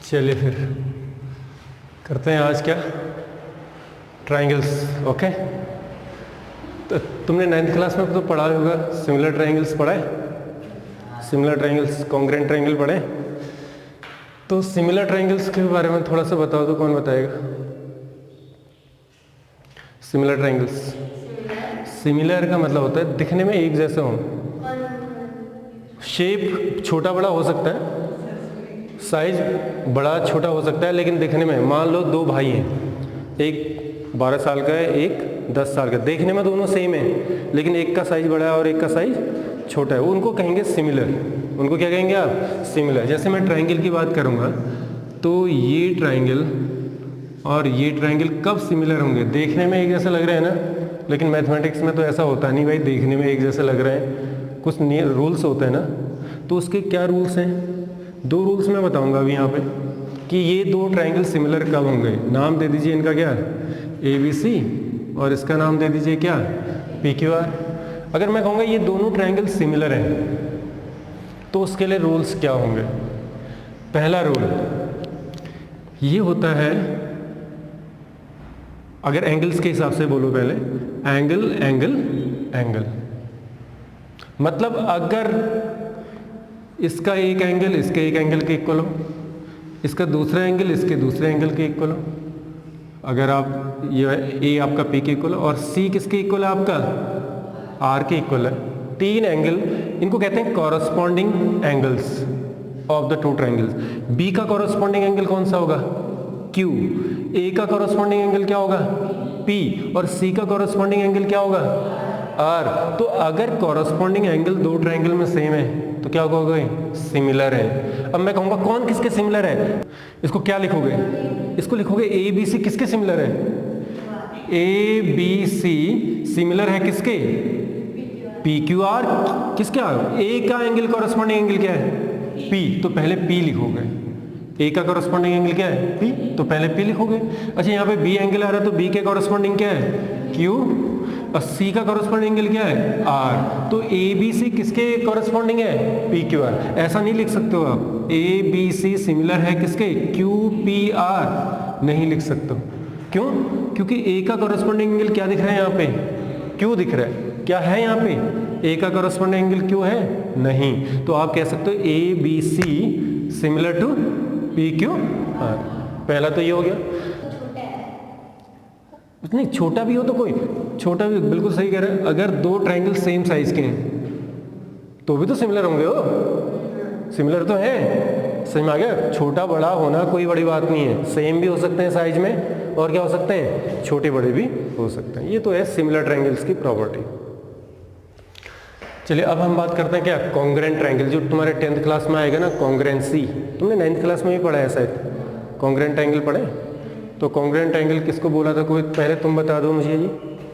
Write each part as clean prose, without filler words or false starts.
चलिए फिर करते हैं आज क्या, ट्राइंगल्स। ओके, तो तुमने 9th क्लास में तो पढ़ा होगा, सिमिलर ट्राइंगल्स पढ़ा है, सिमिलर ट्राइंगल्स, कॉन्ग्रुएंट ट्राइंगल पढ़े। तो सिमिलर ट्राइंगल्स के बारे में थोड़ा सा बताओ तो कौन बताएगा। सिमिलर ट्राइंगल्स, सिमिलर का मतलब होता है दिखने में एक जैसे हो, शेप छोटा बड़ा हो सकता है, साइज बड़ा छोटा हो सकता है, लेकिन दिखने में, मान लो दो भाई हैं, एक 12 साल का है, एक 10 साल का, देखने में दोनों सेम है, लेकिन एक का साइज बड़ा है और एक का साइज छोटा है, उनको कहेंगे सिमिलर। उनको क्या कहेंगे आप? सिमिलर। जैसे मैं ट्राइंगल की बात करूँगा तो ये ट्राइंगल और ये ट्राइंगल कब सिमिलर होंगे? देखने में एक जैसे लग रहे हैं ना, लेकिन मैथमेटिक्स में तो ऐसा होता नहीं भाई, देखने में एक जैसे लग रहे हैं, कुछ रूल्स होते हैं ना। तो उसके क्या रूल्स हैं? 2 रूल्स मैं बताऊंगा अभी यहाँ पे कि ये 2 ट्राइंगल सिमिलर कब होंगे। नाम दे दीजिए इनका क्या? ABC, और इसका नाम दे दीजिए क्या? PQR। अगर मैं कहूँगा ये दोनों ट्राइंगल सिमिलर हैं तो उसके लिए रूल्स क्या होंगे? पहला रूल ये होता है, अगर एंगल्स के हिसाब से बोलो पहले, एंगल एंगल एंगल, मतलब अगर इसका एक एंगल इसके एक एंगल के इक्वल हो, इसका दूसरा एंगल इसके दूसरे एंगल के इक्वल हो, अगर आप ये A आपका P के इक्वल और C किसके इक्वल है? आपका R के इक्वल है। 3 एंगल, इनको कहते हैं corresponding angles of the 2 triangles. B का कॉरस्पॉन्डिंग एंगल कौन सा होगा? Q। A का कॉरस्पॉन्डिंग एंगल क्या होगा? P। और C का कॉरस्पॉन्डिंग एंगल क्या होगा? R। तो अगर कॉरस्पॉन्डिंग एंगल 2 ट्राइंगल में सेम है तो क्या होगा? सिमिलर है। अब मैं कहूँगा कौन किसके सिमिलर है, इसको क्या लिखोगे? इसको लिखोगे ABC किसके सिमिलर है? ABC सिमिलर है किसके? PQR किसके? A का एंगल कॉरस्पॉन्डिंग एंगल क्या है? P। तो पहले P लिखोगे। A का कॉरस्पॉन्डिंग एंगल क्या है? P। तो पहले P लिखोगे। अच्छा, यहाँ पे B एंगल आ रहा है तो B के कॉरस्पॉन्डिंग क्या है? Q। और C का कॉरस्पॉन्डिंग एंगल क्या है? R। तो ABC किसके कॉरस्पॉन्डिंग है? PQR। ऐसा नहीं लिख सकते हो आप, ABC सिमिलर है किसके? QPR। नहीं लिख सकते हो। क्यों? क्योंकि A का कॉरस्पॉन्डिंग एंगल क्या दिख रहा है यहाँ पे? Q दिख रहा है। क्या है यहाँ पे? A का कॉरस्पॉन्डिंग एंगल Q है? नहीं। तो आप कह सकते हो ABC सिमिलर टू PQR। पहला तो ये हो गया। नहीं, छोटा भी हो तो कोई, छोटा भी बिल्कुल सही कह रहे हैं। अगर 2 ट्राइंगल सेम साइज के हैं तो भी तो सिमिलर होंगे हो, सिमिलर तो है। समझ में आ गया? छोटा बड़ा होना कोई बड़ी बात नहीं है, सेम भी हो सकते हैं साइज में, और क्या हो सकते हैं? छोटे बड़े भी हो सकते हैं। ये तो है सिमिलर ट्राइंगल्स की प्रॉपर्टी। चलिए अब हम बात करते हैं क्या, कॉन्ग्रुएंट ट्राइंगल, जो तुम्हारे 10th क्लास में आएगा ना, कॉन्ग्रुएंसी। तुमने 9th क्लास में भी पढ़ा है शायद, कॉन्ग्रुएंट ट्राइंगल पढ़े। तो कॉन्ग्रुएंट ट्राइंगल किसको बोला था? कोई पहले तुम बता दो मुझे जी,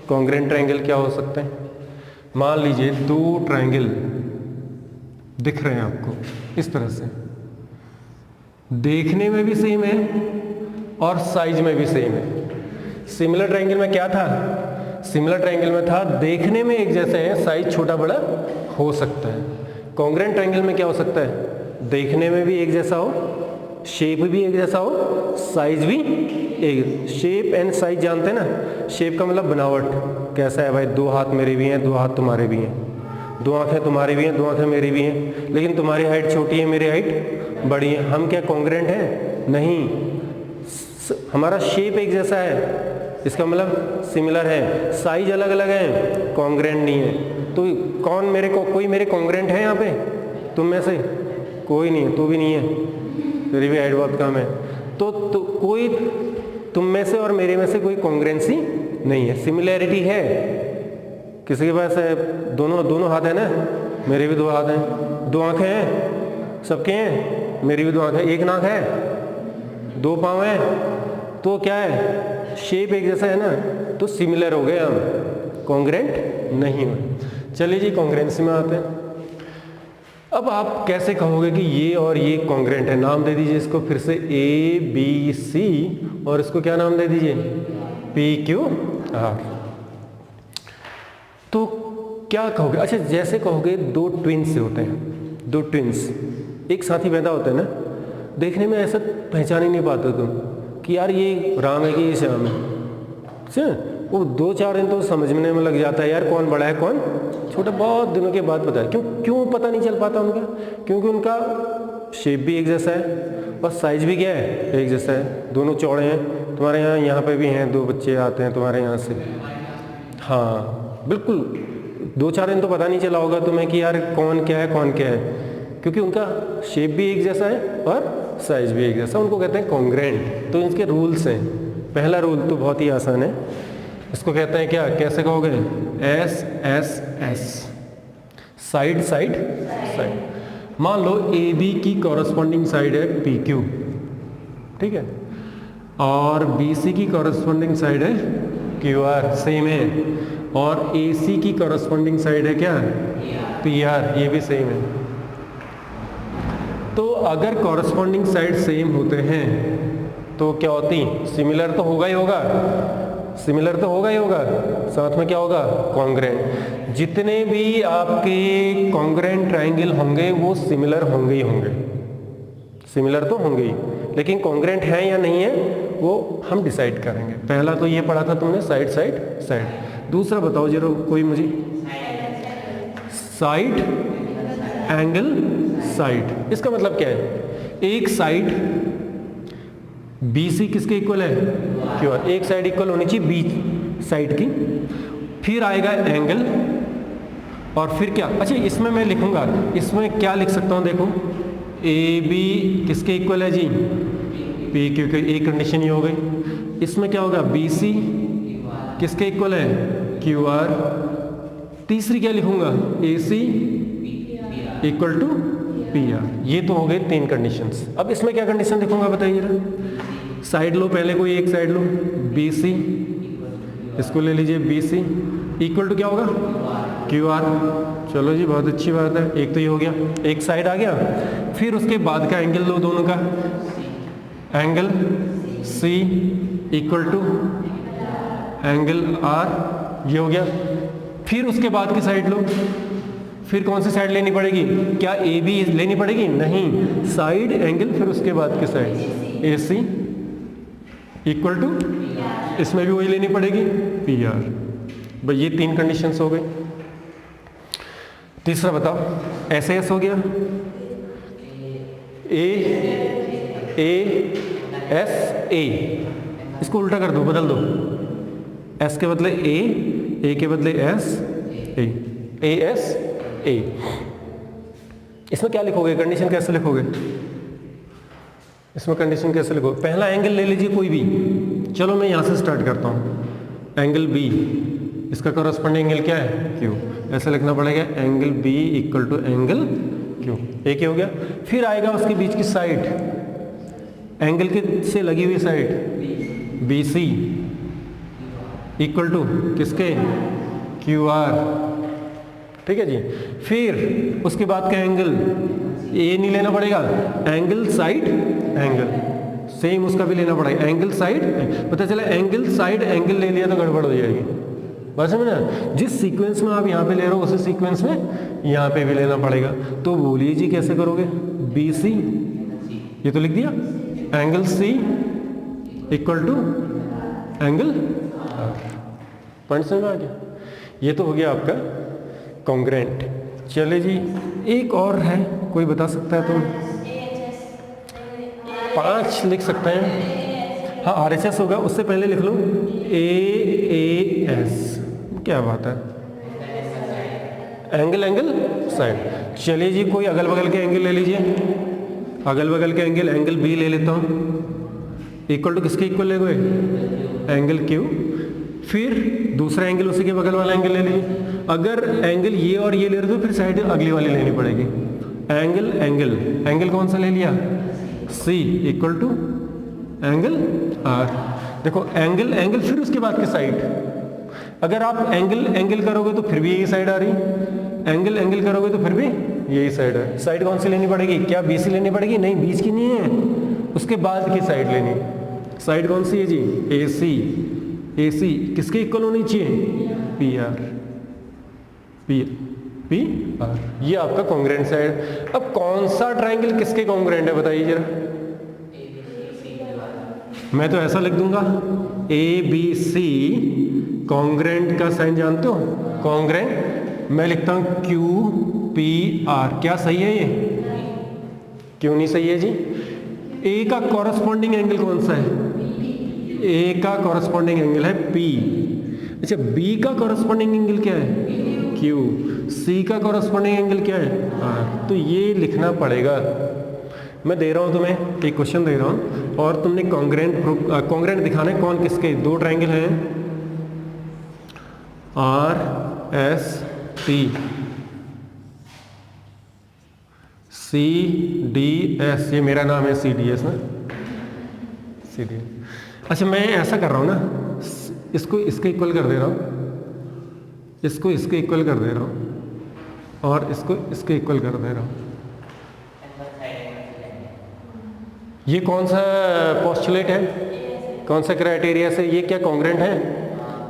कॉन्ग्रुएंट ट्राइंगल क्या हो सकते हैं? मान लीजिए 2 ट्राइंगल दिख रहे हैं आपको इस तरह से, देखने में भी सेम है और साइज में भी सेम है। सिमिलर ट्राइंगल में क्या था? सिमिलर ट्राइंगल में था देखने में एक जैसे है, साइज छोटा बड़ा हो सकता है। कॉन्ग्रुएंट ट्राइंगल में क्या हो सकता है? देखने में भी एक जैसा हो, शेप भी एक जैसा हो, साइज भी एक। शेप एंड साइज जानते हैं ना? शेप का मतलब बनावट कैसा है भाई, 2 हाथ मेरे भी हैं, 2 हाथ तुम्हारे भी हैं, 2 आंखें तुम्हारी भी हैं, 2 आंखें मेरी भी हैं, लेकिन तुम्हारी हाइट छोटी है, मेरी हाइट बड़ी है। हम क्या कॉन्ग्रुएंट हैं? नहीं। हमारा शेप एक जैसा है, इसका मतलब सिमिलर है। साइज अलग अलग है, कॉन्ग्रुएंट नहीं है। तो कौन मेरे को, कोई मेरे कॉन्ग्रुएंट है यहाँ पे? तुम में से कोई नहीं है, तू भी नहीं है, तेरी भी हाइट बहुत कम है। तो कोई तुम में से और मेरे में से कोई कॉन्ग्रुएंसी नहीं है। सिमिलैरिटी है, किसी के पास है, दोनों हाथ है ना, मेरे भी 2 हाथ हैं, 2 आंखें हैं, सबके हैं, मेरी भी 2 आंखें, 1 नाक है, 2 पाँव हैं, तो क्या है? शेप एक जैसा है ना, तो सिमिलर हो गए हम, कॉन्ग्रुएंट नहीं हुए। चलिए जी, कॉन्ग्रुएंसी में आते हैं। अब आप कैसे कहोगे कि ये और ये कॉन्ग्रुएंट है? नाम दे दीजिए इसको फिर से ABC, और इसको क्या नाम दे दीजिए? PQR। तो क्या कहोगे? अच्छा, जैसे कहोगे 2 ट्विन्स होते हैं, 2 ट्विन्स एक साथ ही पैदा होते हैं ना, देखने में ऐसा पहचान ही नहीं पाते तुम कि यार ये राम है कि ये श्याम है। वो 2-4 दिन तो समझने में लग जाता है यार कौन बड़ा है कौन छोटा, बहुत दिनों के बाद पता है। क्यों पता नहीं चल पाता उनका? क्योंकि उनका शेप भी एक जैसा है और साइज भी क्या है, एक जैसा है। दोनों चौड़े हैं। तुम्हारे यहाँ पे भी हैं 2 बच्चे आते हैं तुम्हारे यहाँ से। हाँ बिल्कुल, 2-4 दिन तो पता नहीं चला होगा तुम्हें कि यार कौन क्या है, क्योंकि उनका शेप भी एक जैसा है और साइज भी एक जैसा। उनको कहते हैं कॉन्ग्रेंट। तो इनके रूल्स हैं। पहला रूल तो बहुत ही आसान है, इसको कहते हैं क्या, कैसे कहोगे, SSS, साइड साइड साइड। मान लो AB की कॉरस्पॉन्डिंग साइड है PQ, ठीक है, और BC की कॉरस्पॉन्डिंग साइड है QR, सेम है, और AC की कॉरस्पॉन्डिंग साइड है क्या, PR, ये भी सेम है। तो अगर कॉरस्पॉन्डिंग साइड सेम होते हैं तो क्या होती, सिमिलर तो होगा ही होगा, सिमिलर तो होगा ही होगा, साथ में क्या होगा, कॉन्ग्रेंट। जितने भी आपके कॉन्ग्रेंट ट्रायंगल होंगे वो सिमिलर होंगे ही होंगे, सिमिलर तो होंगे ही, लेकिन कॉन्ग्रेंट है या नहीं है वो हम डिसाइड करेंगे। पहला तो ये पढ़ा था तुमने, साइड साइड साइड। दूसरा बताओ जरा कोई मुझे, साइड एंगल साइड। इसका मतलब क्या है, एक साइड BC किसके इक्वल है, QR। एक साइड इक्वल होनी चाहिए बीच साइड की, फिर आएगा एंगल, और फिर क्या, अच्छा इसमें मैं लिखूंगा, इसमें क्या लिख सकता हूं, देखो AB किसके इक्वल है जी, PQ के, एक कंडीशन ये हो गई। इसमें क्या होगा, BC किसके इक्वल है, QR। तीसरी क्या लिखूंगा, AC इक्वल टू PR। ये तो हो गए 3 कंडीशंस। अब इसमें क्या कंडीशन लिखूंगा बताइए जरा। साइड लो, पहले कोई एक साइड लो, BC, इसको ले लीजिए BC इक्वल टू क्या होगा, QR। चलो जी बहुत अच्छी बात है, एक तो ये हो गया, एक साइड आ गया। फिर उसके बाद का एंगल लो दोनों का, angle C equal to angle R, ये हो गया। फिर उसके बाद की साइड लो, फिर कौन सी साइड लेनी पड़ेगी, क्या AB लेनी पड़ेगी, नहीं, साइड एंगल, फिर उसके बाद की साइड AC इक्वल टू, इसमें भी वही लेनी पड़ेगी, PR। भाई ये 3 कंडीशंस हो गई। तीसरा बताओ, SAS हो गया, A, इसको उल्टा कर दो, बदल दो, S के बदले A के बदले S, AS A। इसमें क्या लिखोगे, कंडीशन कैसे लिखोगे, इसमें कंडीशन कैसे लिखोगे। पहला एंगल ले लीजिए कोई भी, चलो मैं यहां से स्टार्ट करता हूं, एंगल B, इसका कॉरस्पॉन्डिंग एंगल क्या है, Q। ऐसा लिखना पड़ेगा, angle B equal to angle Q, एक ही हो गया। फिर आएगा उसके बीच की साइड, एंगल के से लगी हुई साइड BC इक्वल टू किसके, QR, ठीक है जी। फिर उसके बाद का एंगल A नहीं लेना पड़ेगा, एंगल साइड एंगल, सेम उसका भी लेना पड़ेगा, एंगल साइड। पता चला एंगल साइड एंगल ले लिया तो गड़बड़ हो जाएगी, बस समझ ना। जिस सीक्वेंस में आप यहाँ पे ले रहे हो उसी सीक्वेंस में यहाँ पे भी लेना पड़ेगा। तो बोलिए जी कैसे करोगे, BC, ये तो लिख दिया, angle C equal to angle R। Point समझ में आ गया। ये तो हो गया आपका कॉन्ग्रेंट। चले जी एक और है, कोई बता सकता है, तो 5 लिख सकते हैं। हाँ RHS होगा, उससे पहले लिख लो AAS, क्या बात है, एंगल एंगल साइड। चलिए जी कोई अगल बगल के एंगल ले लीजिए, अगल बगल के एंगल B ले लेता हूँ, इक्वल टू किसके इक्वल ले गए, एंगल Q। फिर दूसरा एंगल उसी के बगल वाला एंगल ले लीजिए। अगर एंगल ये और ये ले रहे हो तो फिर साइड अगली वाली लेनी पड़ेगी, एंगल एंगल, एंगल कौन सा ले लिया, C equal to angle R। देखो एंगल एंगल, फिर उसके बाद की साइड, अगर आप एंगल एंगल करोगे तो फिर भी यही साइड आ रही, एंगल एंगल करोगे तो फिर भी यही साइड है। साइड कौन सी लेनी पड़ेगी, क्या BC लेनी पड़ेगी, नहीं बीच की नहीं है, उसके बाद की साइड लेनी। साइड कौन सी है जी, AC किसके इक्वल होनी चाहिए, PR। ये आपका कॉन्ग्रेंट साइड। अब कौन सा ट्रायंगल किसके कॉन्ग्रेंट है बताइए जरा, मैं तो ऐसा लिख दूंगा ABC कॉन्ग्रेंट का साइन जानते हो, कॉन्ग्रेंट। मैं लिखता हूं QPR। क्या सही है ये? क्यों नहीं सही है जी? ए का कॉरस्पॉन्डिंग एंगल कौन सा है? ए का कॉरस्पॉन्डिंग एंगल है P। अच्छा, बी का कॉरस्पॉन्डिंग एंगल क्या है? Q। सी का कॉरस्पॉन्डिंग एंगल क्या है? R। तो ये लिखना पड़ेगा। मैं दे रहा हूं तुम्हें एक क्वेश्चन दे रहा हूं और तुमने कॉन्ग्रेंट दिखाना है। कौन किसके? दो ट्राइंगल हैं RST CDS। ये मेरा नाम है CDS ना, CDS। अच्छा, मैं ऐसा कर रहा हूं ना, इसको इसके इक्वल कर दे रहा हूं, इसको इसके इक्वल कर दे रहा हूं और इसको इसके इक्वल कर दे रहा हूं। ये कौन सा पोस्टुलेट है? कौन सा क्राइटेरिया से? ये क्या कॉन्ग्रेंट है?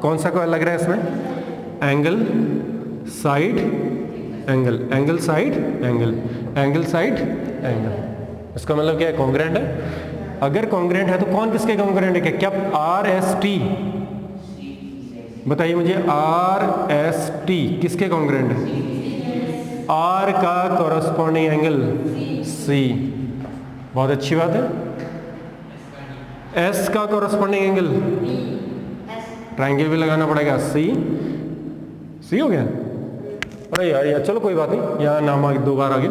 कौन सा को लग रहा है इसमें? Angle side angle, angle side angle, angle side angle. इसका मतलब क्या है? कॉन्ग्रेंट है। अगर कॉन्ग्रेंट है तो कौन किसके कॉन्ग्रेंट है? क्या RST? बताइए मुझे, RST किसके कॉन्ग्रेंट है? R का कॉरस्पॉन्डिंग एंगल C। बहुत अच्छी बात है। S का कॉरस्पॉन्डिंग एंगल, ट्राइंगल भी लगाना पड़ेगा, C हो गया। अरे यार चलो कोई बात नहीं, यहाँ नाम आगे दो बार आ गया।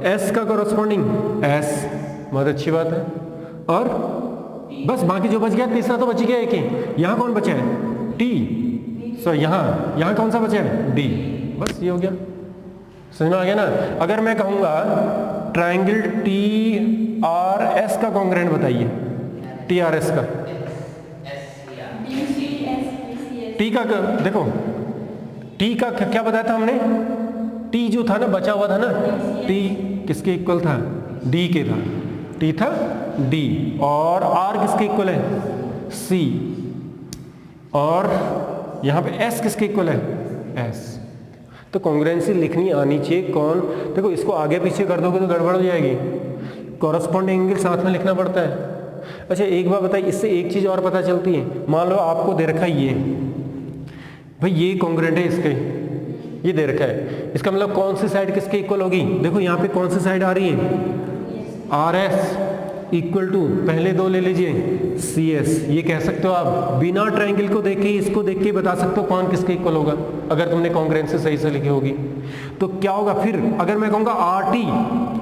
S का कॉरस्पॉन्डिंग S, बहुत अच्छी बात है। और बस बाकी जो बच गया, तीसरा तो बच गया एक ही। यहाँ कौन बचा है? T। सो यहाँ कौन सा बचा है? D। बस ये हो गया। समझ में आ गया ना? अगर मैं कहूँगा ट्राइंगल TRS का कॉन्ग्रेंट बताइए, TRS का। T का देखो, T का क्या बताया था हमने? T जो था ना, बचा हुआ था ना, T किसके इक्वल था? D के था। T था D। और R किसके इक्वल है? C। और यहाँ पे S किसके इक्वल है? S। तो कॉन्ग्रुएंसी लिखनी आनी चाहिए। कौन? देखो, इसको आगे पीछे कर दोगे तो गड़बड़ हो जाएगी। कॉरस्पॉन्डिंग एंगल साथ में लिखना पड़ता है। अच्छा, एक बात बताइए, इससे एक चीज और पता चलती है। मान लो आपको दे रखा है ये, भाई ये कॉन्ग्रुएंट है इसके, ये दे रखा है, इसका मतलब कौन सी साइड किसके इक्वल होगी? देखो यहाँ पे कौन सी साइड आ रही है? RS इक्वल टू, पहले दो ले लीजिए, CS। ये कह सकते हो आप, बिना ट्राइंगल को देख के, इसको देख के बता सकते हो कौन किसके इक्वल होगा, अगर तुमने कॉन्ग्रुएंसी सही से लिखी होगी। तो क्या होगा फिर? अगर मैं कहूँगा RT,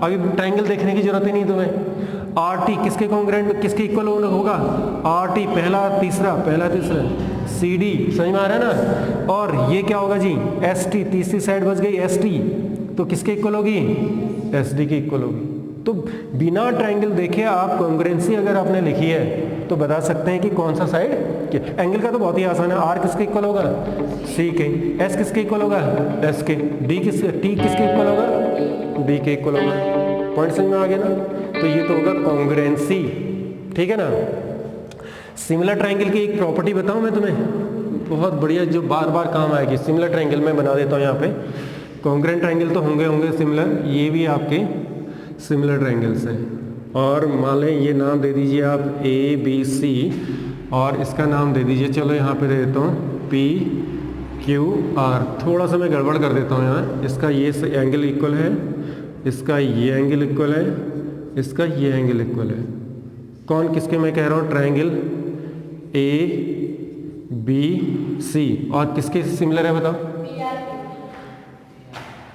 अभी ट्राइंगल देखने की जरूरत ही नहीं तुम्हें। RT किसके कॉन्ग्रुएंट, किसके इक्वल होगा? RT पहला तीसरा, पहला तीसरा, CD। समझ में आ रहा है ना? और ये क्या होगा जी? ST, तीसरी साइड बच गई ST, तो किसके इक्वल होगी? SD के इक्वल होगी। तो बिना ट्राइंगल देखे आप कॉन्ग्रुएंसी अगर आपने लिखी है तो बता सकते हैं कि कौन सा साइड। एंगल का तो बहुत ही आसान है। R किसके इक्वल होगा? C के। S किसके इक्वल होगा? S के। T किसके इक्वल होगा? D के इक्वल होगा। पॉइंट समझ में आ गया ना? तो ये तो होगा कॉन्ग्रुएंसी, ठीक है ना? सिमिलर ट्राइंगल की एक प्रॉपर्टी बताऊं मैं तुम्हें, बहुत बढ़िया, जो बार बार काम आएगी। सिमिलर ट्राइंगल में बना देता हूँ यहाँ पे। कॉन्ग्रुएंट ट्राइंगल तो होंगे सिमिलर, ये भी आपके सिमिलर ट्राइंगल्स हैं। और मान लें ये नाम दे दीजिए आप ABC, और इसका नाम दे दीजिए, चलो यहाँ पे दे देता हूँ PQR। थोड़ा सा मैं गड़बड़ कर देता हूँ यहाँ। इसका ये एंगल इक्वल है, इसका ये एंगल इक्वल है, इसका ये एंगल इक्वल है। कौन किसके मैं कह रहा हूँ? Triangle ABC। और किसके सिमिलर है बताओ?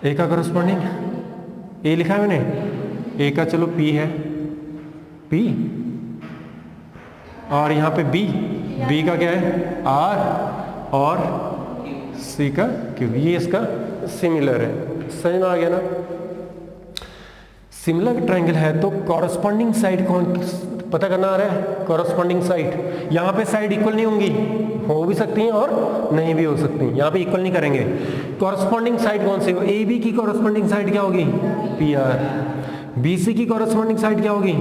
A का कॉरस्पॉन्डिंग, A लिखा है मैंने, A का चलो P है, P। और यहाँ पे B का क्या है? R। और C का Q। ये इसका सिमिलर है। समझ में आ गया ना? सिमिलर ट्राइंगल है तो कॉरस्पॉन्डिंग साइड कौन पता करना आ रहा है? Corresponding side. यहाँ पे साइड इक्वल नहीं होंगी, हो भी सकती हैं और नहीं भी हो सकती। यहाँ पे इक्वल नहीं करेंगे। कॉरस्पॉन्डिंग साइड कौन सी हो? AB की कॉरस्पॉन्डिंग साइड क्या होगी? PR। BC की कॉरस्पॉन्डिंग साइड क्या होगी?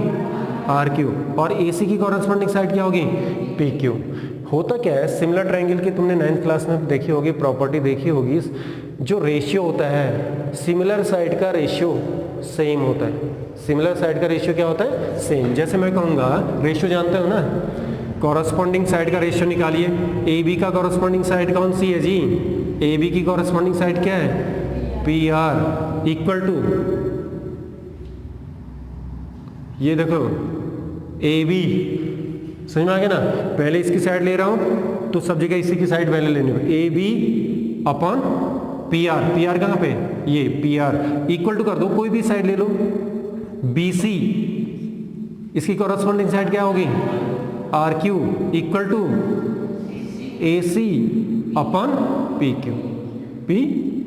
RQ। और AC की कॉरस्पॉन्डिंग साइड क्या होगी? PQ। होता क्या है, सिमिलर ट्राइंगल की तुमने 9th क्लास में देखी होगी, प्रॉपर्टी देखी होगी, जो रेशियो होता है सिमिलर साइड का रेशियो सेम होता है। सिमिलर साइड का रेशियो क्या होता है? सेम। जैसे मैं कहूँगा, रेशियो जानते हो ना, कॉरस्पॉन्डिंग साइड का रेशियो निकालिए। ए बी का कॉरस्पॉन्डिंग साइड कौन सी है जी? ए बी की कॉरस्पॉन्डिंग साइड क्या है? पी आर इक्वल टू, ये देखो ए बी, समझ में आ गया ना? पहले इसकी साइड ले रहा हूं तो सब जगह इसी की साइड पहले लेनी होगी। A B upon P R, P R कहां पे? ये पी आर इक्वल टू कर दो, कोई भी साइड ले लो। बी सी, इसकी कॉरस्पॉन्डिंग साइड क्या होगी? R Q equal to A C upon P Q, P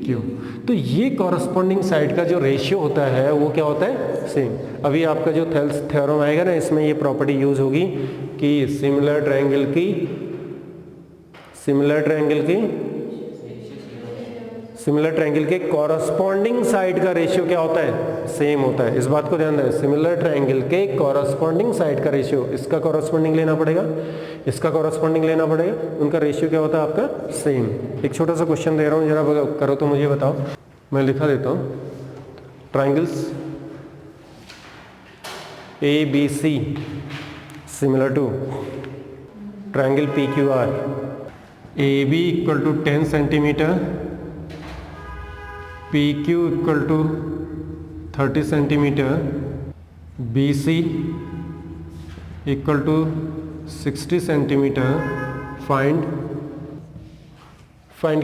Q. तो ये कॉरस्पॉन्डिंग साइड का जो रेशियो होता है वो क्या होता है? सेम। अभी आपका जो थेल्स थ्योरम आएगा ना, इसमें ये प्रॉपर्टी यूज होगी कि सिमिलर ट्रायंगल के कॉरस्पॉन्डिंग साइड का रेशियो क्या होता है? सेम होता है। इस बात को ध्यान दें, सिमिलर ट्रायंगल के कॉरस्पॉन्डिंग साइड का रेशियो, इसका कॉरस्पॉन्डिंग लेना पड़ेगा, इसका कॉरस्पॉन्डिंग लेना पड़ेगा, उनका रेशियो क्या होता है आपका? सेम। एक छोटा सा क्वेश्चन दे रहा हूँ, जरा करो तो मुझे बताओ। मैं लिखा देता हूँ, triangles A B C similar to triangle P Q R. A B equal to 10 centimetre, P Q equal to 30 centimetre, B C equal to 60 centimetre, find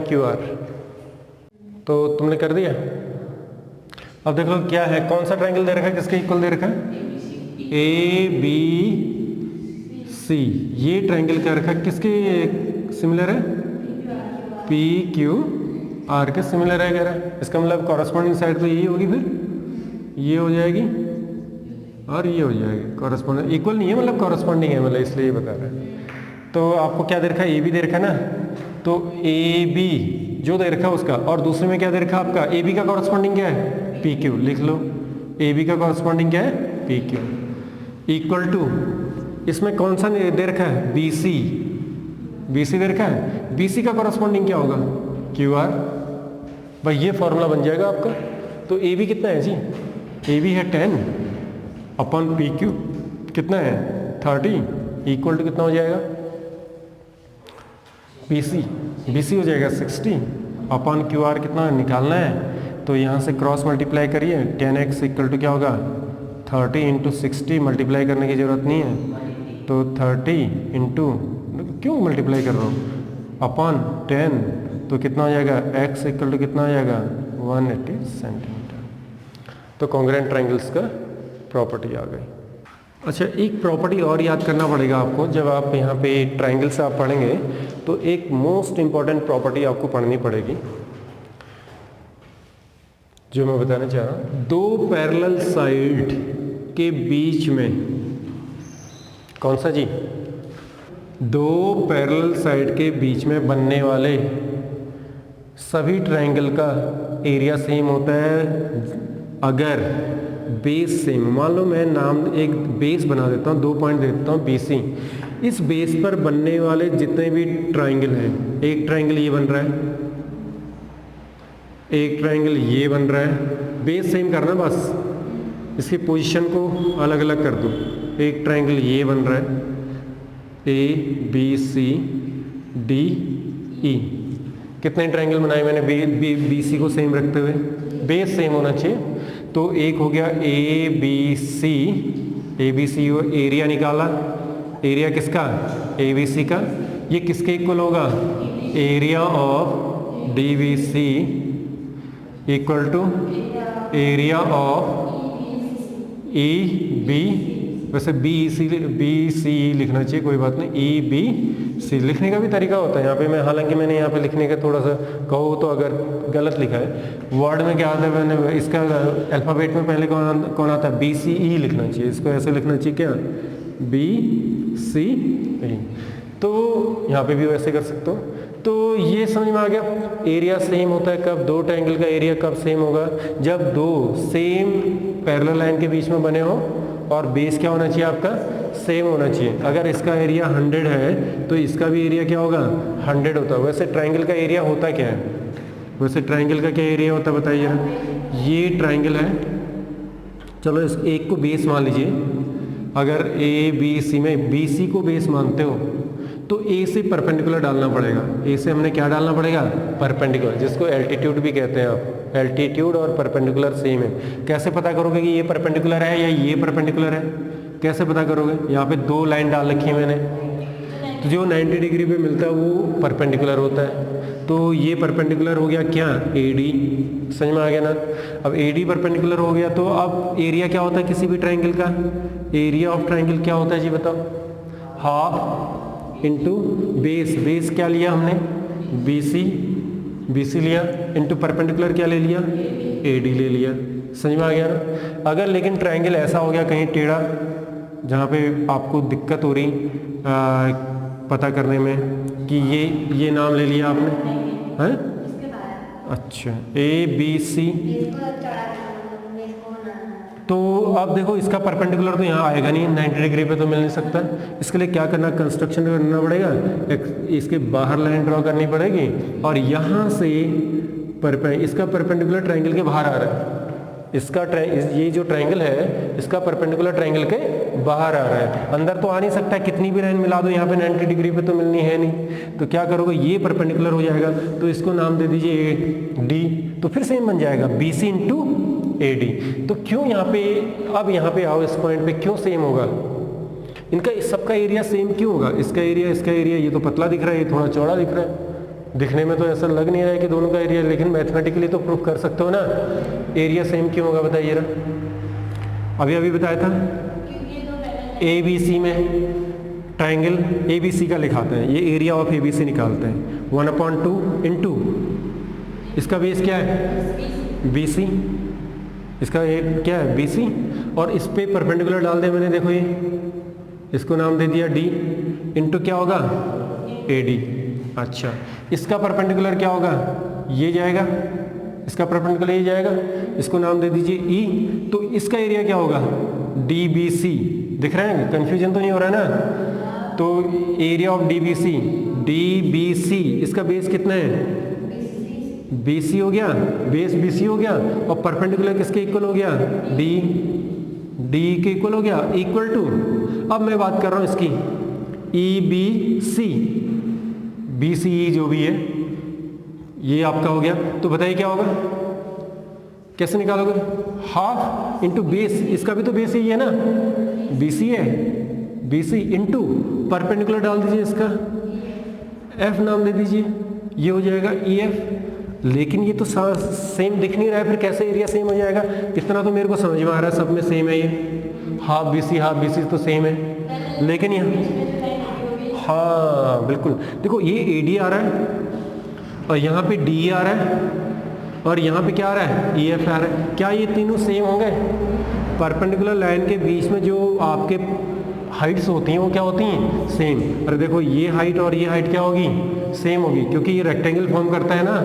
Q R. तो तुमने कर दिया। अब देखो क्या है, कौन सा ट्रायंगल दे रखा है, किसके इक्वल दे रखा है? A B C. ये ट्रायंगल क्या रखा है, किसके सिमिलर है? पी क्यू आर के सिमिलर है कह रहा है। इसका मतलब कॉरस्पॉन्डिंग साइड तो यही होगी, फिर ये हो जाएगी और ये हो जाएगी। कॉरस्पॉन्डिंग इक्वल नहीं है, मतलब कॉरस्पॉन्डिंग है, मतलब इसलिए ये बता रहा है। तो आपको क्या दे रखा है? ए बी दे रखा है ना, तो ए बी जो दे रखा है उसका, और दूसरे में क्या दे रखा है आपका? ए बी का कॉरस्पॉन्डिंग क्या है? P Q. लिख लो, ए बी का कॉरस्पॉन्डिंग क्या है? पी क्यू इक्वल टू, इसमें कौन सा दे रखा है? B C. बी सी दे रखा है, बी सी का कॉरस्पॉन्डिंग क्या होगा? Q R. भाई ये फॉर्मूला बन जाएगा आपका। तो ए बी कितना है जी? ए बी है 10 अपॉन पी क्यू कितना है? 30 इक्वल टू कितना हो जाएगा? बी सी हो जाएगा 60 अपॉन क्यू आर कितना निकालना है? तो यहाँ से क्रॉस मल्टीप्लाई करिए, 10x इक्वल टू क्या होगा? 30 इंटू 60, मल्टीप्लाई करने की ज़रूरत नहीं है। तो 30 इंटू, क्यों मल्टीप्लाई कर रहा हूँ, अपॉन 10, तो कितना हो जाएगा? x इक्वल टू कितना हो जाएगा? 180 सेंटीमीटर। तो कॉन्ग्रुएंट ट्रायंगल्स का प्रॉपर्टी आ गई। अच्छा, एक प्रॉपर्टी और याद करना पड़ेगा आपको, जब आप यहाँ पे ट्रायंगल्स आप पढ़ेंगे तो एक मोस्ट इंपॉर्टेंट प्रॉपर्टी आपको पढ़नी पड़ेगी, जो मैं बताना चाह रहा हूँ। दो पैरेलल साइड के बीच में, कौन सा जी? दो पैरेलल साइड के बीच में बनने वाले सभी ट्रायंगल का एरिया सेम होता है अगर बेस सेम। मान लो मैं नाम एक बेस बना देता हूँ, 2 पॉइंट दे देता हूँ BC। इस बेस पर बनने वाले जितने भी ट्रायंगल हैं, एक ट्रायंगल ये बन रहा है, एक ट्रायंगल ये बन रहा है, बेस सेम करना, बस इसकी पोजीशन को अलग अलग कर दो। एक ट्रायंगल ये बन रहा है, ABCDE। कितने ट्रायंगल बनाए मैंने BC को सेम रखते हुए? बेस सेम होना चाहिए। तो एक हो गया ABC हो, एरिया निकाला, एरिया किसका? ABC का। ये किसके इक्वल होगा? Area of DBC equal to area of EB। वैसे BC लिखना चाहिए, कोई बात नहीं, EBC लिखने का भी तरीका होता है यहाँ पे। मैं हालांकि मैंने यहाँ पे लिखने का थोड़ा सा कहो तो अगर गलत लिखा है, वर्ड में क्या आता है, मैंने इसका अल्फ़ाबेट में पहले कौन आता है? BCE लिखना चाहिए, इसको ऐसे लिखना चाहिए क्या? BCE। तो यहाँ पे भी वैसे कर सकते हो। तो ये समझ में आ गया, एरिया सेम होता है कब? दो ट्रायंगल का एरिया कब सेम होगा? जब दो सेम पैरेलल लाइन के बीच में बने हो और बेस क्या होना चाहिए आपका? सेम होना चाहिए। अगर इसका एरिया 100 है तो इसका भी एरिया क्या होगा? 100 होता है। वैसे ट्रायंगल का एरिया होता क्या है? वैसे ट्रायंगल का क्या एरिया होता है बताइए ना। ये ट्रायंगल है, चलो इस एक को बेस मान लीजिए, अगर ए बी सी में बी सी को बेस मानते हो तो ए से परपेंडिकुलर डालना पड़ेगा। ए से हमने क्या डालना पड़ेगा? परपेंडिकुलर, जिसको एल्टीट्यूड भी कहते हैं आप। एल्टीट्यूड और परपेंडिकुलर सेम है। कैसे पता करोगे कि ये परपेंडिकुलर है या ये परपेंडिकुलर है? कैसे पता करोगे? यहाँ पे 2 लाइन डाल रखी है मैंने, तो जो 90 डिग्री पे मिलता है वो परपेंडिकुलर होता है। तो ये परपेंडिकुलर हो गया क्या? AD। समझ में आ गया ना? अब AD परपेंडिकुलर हो गया तो अब एरिया क्या होता है किसी भी ट्राइंगल का? एरिया ऑफ ट्राइंगल क्या होता है जी बताओ? Half into base. बेस क्या लिया हमने? BC लिया, इंटू परपेंडिकुलर क्या ले लिया? AD ले लिया। समझ में आ गया ना? अगर लेकिन ट्राइंगल ऐसा हो गया कहीं टेढ़ा, जहाँ पे आपको दिक्कत हो रही पता करने में कि ये नाम ले लिया आपने, हैं? अच्छा, ABC, तो अब देखो इसका परपेंडिकुलर तो यहाँ आएगा नहीं, 90 डिग्री पे तो मिल नहीं सकता। इसके लिए क्या करना? कंस्ट्रक्शन करना पड़ेगा, इसके बाहर लाइन ड्रॉ करनी पड़ेगी और यहाँ से इसका परपेंडिकुलर ट्राइंगल के बाहर आ रहा है। ये जो ट्राइंगल है इसका परपेंडिकुलर ट्राइंगल के बाहर आ रहा है, अंदर तो आ नहीं सकता। कितनी भी लाइन मिला दो यहाँ पे 90 डिग्री पे तो मिलनी है नहीं। तो क्या करोगे? ये परपेंडिकुलर हो जाएगा तो इसको नाम दे दीजिए D, तो फिर सेम बन जाएगा BC इंटू AD। तो क्यों यहाँ पे, अब यहाँ पे आओ इस पॉइंट पे, क्यों सेम होगा? इनका सबका एरिया सेम क्यों होगा? इसका एरिया ये तो पतला दिख रहा है, ये थोड़ा चौड़ा दिख रहा है। दिखने में तो ऐसा लग नहीं रहा है कि दोनों का एरिया, लेकिन मैथमेटिकली तो प्रूफ कर सकते हो ना। एरिया सेम क्यों होगा बताइए जरा। अभी बताया था ABC में ट्राइंगल ABC का लिखाते हैं, ये एरिया ऑफ ABC निकालते हैं 1/2 इंटू इसका बेस क्या है? BC। इसका क्या है? BC। और इस पे परपेंडिकुलर डाल दिया मैंने, देखो ये, इसको नाम दे दिया D, इंटू क्या होगा? AD। अच्छा, इसका परपेंडिकुलर क्या होगा? ये जाएगा, इसका परपेंडिकुलर ये जाएगा, इसको नाम दे दीजिए E। तो इसका एरिया क्या होगा? DBC। दिख रहा है? कंफ्यूजन तो नहीं हो रहा है ना? तो एरिया ऑफ DBC, इसका बेस कितना है? BC हो गया, बेस BC हो गया और परपेंडिकुलर किसके इक्वल हो गया? D के इक्वल हो गया, इक्वल टू, अब मैं बात कर रहा हूं इसकी EBC, BCE जो भी है ये आपका हो गया। तो बताइए क्या होगा? कैसे निकालोगे? हाफ इंटू बेस, इसका भी तो बेस ही है ना, BC है, BC इंटू परपेंडिकुलर डाल दीजिए, इसका F नाम दे दीजिए, ये हो जाएगा EF। लेकिन ये तो सेम दिख नहीं रहा है, फिर कैसे एरिया सेम हो जाएगा? इतना तो मेरे को समझ में आ रहा है, सब में सेम है, ये हाफ BC तो सेम है। लेकिन यहाँ, हाँ बिल्कुल, देखो ये AD आ रहा है और यहाँ पे DE आ रहा है और यहाँ पे क्या आ रहा है? EF आ रहा है। क्या ये तीनों सेम होंगे? परपेंडिकुलर लाइन के बीच में जो आपके हाइट्स होती हैं वो क्या होती हैं? सेम। अरे देखो ये हाइट और ये हाइट क्या होगी? सेम होगी, क्योंकि ये रेक्टेंगल फॉर्म करता है ना,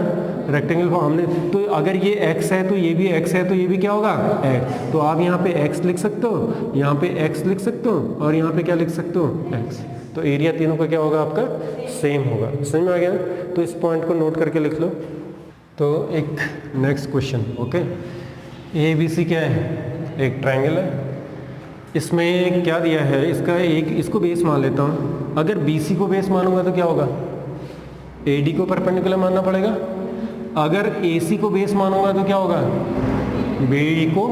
रेक्टेंगल फॉर्म हमने, तो अगर ये x है तो ये भी x है, तो ये भी क्या होगा? x। तो आप यहाँ पे x लिख सकते हो, यहाँ पे x लिख सकते हो और यहाँ पे क्या लिख सकते हो? x। तो एरिया तीनों का क्या होगा? आपका सेम होगा। समझ में आ गया? तो इस पॉइंट को नोट करके लिख लो। तो एक नेक्स्ट क्वेश्चन, ओके। ABC क्या है? एक ट्राइंगल है, इसमें क्या दिया है? इसको बेस मान लेता हूँ। अगर BC को बेस मानूंगा तो क्या होगा? AD को परपेंडिकुलर मानना पड़ेगा। अगर AC को बेस मानूंगा तो क्या होगा? BD को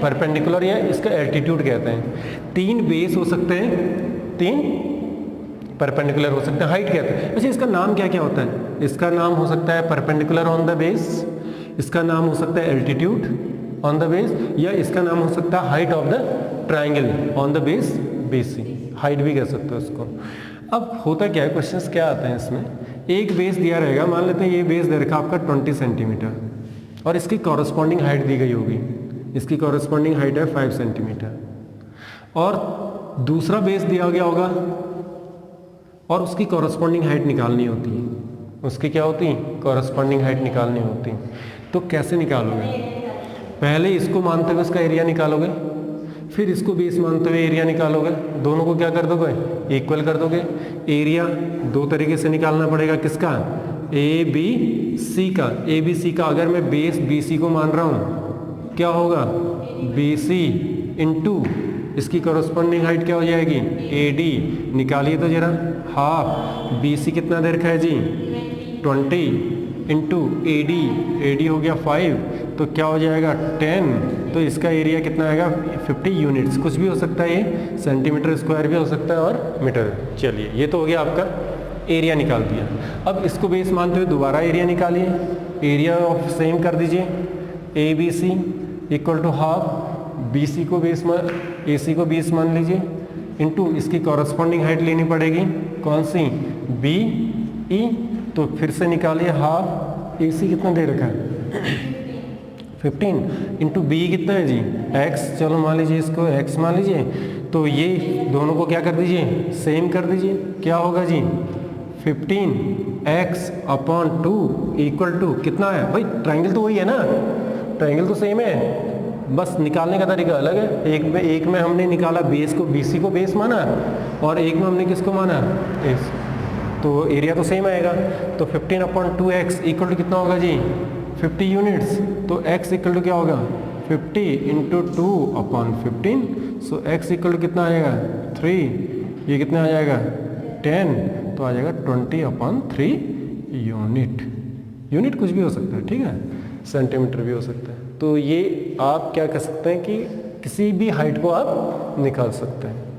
परपेंडिकुलर, या इसका एल्टीट्यूड कहते हैं। 3 बेस हो सकते हैं, 3 परपेंडिकुलर हो सकते हैं, हाइट कहते हैं। अच्छा, इसका नाम क्या क्या होता है? इसका नाम हो सकता है परपेंडिकुलर ऑन द बेस, इसका नाम हो सकता है एल्टीट्यूड ऑन द बेस, या इसका नाम हो सकता है height of the triangle on the base BC। Height भी कह सकते हो इसको। अब होता क्या है, क्वेश्चंस क्या आते हैं इसमें? एक बेस दिया रहेगा, मान लेते हैं ये बेस दे रखा आपका 20 सेंटीमीटर और इसकी कॉरस्पॉन्डिंग हाइट दी गई होगी, इसकी कॉरस्पॉन्डिंग हाइट है 5 सेंटीमीटर, और दूसरा बेस दिया गया होगा और उसकी कॉरस्पॉन्डिंग हाइट निकालनी होती है। उसकी क्या होती है? कॉरस्पॉन्डिंग हाइट निकालनी होती है। तो कैसे निकालोगे? पहले इसको मानते हुए इसका एरिया निकालोगे, फिर इसको बेस मानते हुए एरिया निकालोगे, दोनों को क्या कर दोगे? इक्वल कर दोगे। एरिया 2 तरीके से निकालना पड़ेगा, किसका? ABC का। ABC का अगर मैं बेस BC को मान रहा हूँ, क्या होगा? BC इंटू इसकी कॉरस्पॉन्डिंग हाइट क्या हो जाएगी AD, निकालिए तो जरा, हाफ BC कितना दे रखा है जी 20 इंटू AD हो गया 5, तो क्या हो जाएगा 10, तो इसका एरिया कितना आएगा 50 यूनिट्स, कुछ भी हो सकता है, ये सेंटीमीटर स्क्वायर भी हो सकता है और मीटर। चलिए ये तो हो गया आपका एरिया निकाल दिया। अब इसको बेस मानते हुए दोबारा एरिया निकालिए, एरिया ऑफ सेम कर दीजिए, ABC equal to half BC को बेस मान, AC को बेस मान लीजिए, इंटू इसकी कॉरस्पॉन्डिंग हाइट लेनी पड़ेगी, कौन सी BE, तो फिर से निकालिए हाफ AC कितना दे रखा है 15 इंटू B कितना है जी X, चलो मान लीजिए इसको X मान लीजिए, तो ये दोनों को क्या कर दीजिए सेम कर दीजिए, क्या होगा जी 15x अपॉन 2 इक्वल टू कितना है भाई, ट्राइंगल तो वही है ना, ट्राइंगल तो सेम है, बस निकालने का तरीका अलग है। एक में हमने निकाला बेस को, BC को बेस माना, और एक में हमने किसको माना इस, तो एरिया तो सेम आएगा। तो 15 अपॉन 2x इक्वल टू कितना होगा जी 50 यूनिट्स, तो x इक्वल टू क्या होगा 50 into 2 upon 15, so x equal to कितना आ जाएगा 3, ये कितना आ जाएगा 10, तो आ जाएगा 20 अपॉन 3 यूनिट। यूनिट कुछ भी हो सकता है, ठीक है, सेंटीमीटर भी हो सकता है। तो ये आप क्या कर सकते हैं कि किसी भी हाइट को आप निकाल सकते हैं।